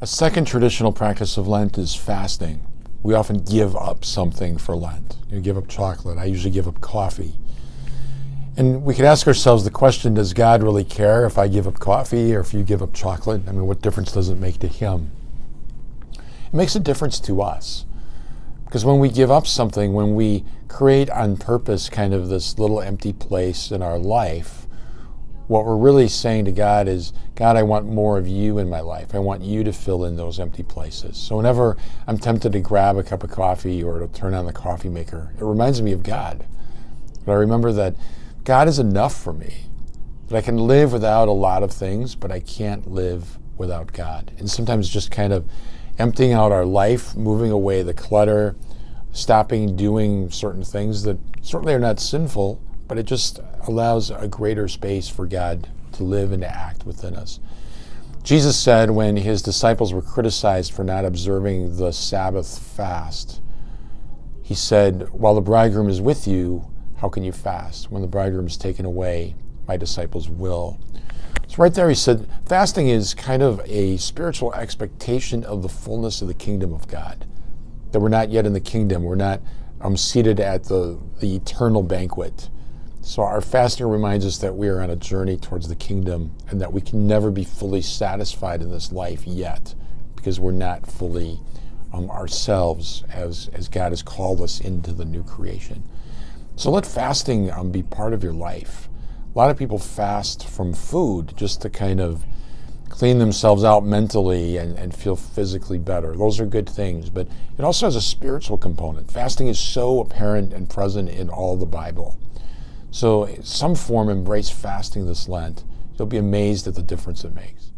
A second traditional practice of Lent is fasting. We often give up something for Lent. You give up chocolate. I usually give up coffee. And we could ask ourselves the question, does God really care if I give up coffee or if you give up chocolate? I mean, what difference does it make to him? It makes a difference to us. Because when we give up something, when we create on purpose kind of this little empty place in our life, what we're really saying to God is, God, I want more of you in my life. I want you to fill in those empty places. So whenever I'm tempted to grab a cup of coffee or to turn on the coffee maker, it reminds me of God. But I remember that God is enough for me. That I can live without a lot of things, but I can't live without God. And sometimes just kind of emptying out our life, moving away the clutter, stopping doing certain things that certainly are not sinful, but it just allows a greater space for God to live and to act within us. Jesus said when his disciples were criticized for not observing the Sabbath fast, he said, while the bridegroom is with you, how can you fast? When the bridegroom is taken away, my disciples will. So right there he said, fasting is kind of a spiritual expectation of the fullness of the kingdom of God. That we're not yet in the kingdom. We're not seated at the eternal banquet. So our fasting reminds us that we are on a journey towards the kingdom and that we can never be fully satisfied in this life yet because we're not fully ourselves as God has called us into the new creation. So let fasting be part of your life. A lot of people fast from food just to kind of clean themselves out mentally and feel physically better. Those are good things, but it also has a spiritual component. Fasting is so apparent and present in all the Bible. So in some form, embrace fasting this Lent. You'll be amazed at the difference it makes.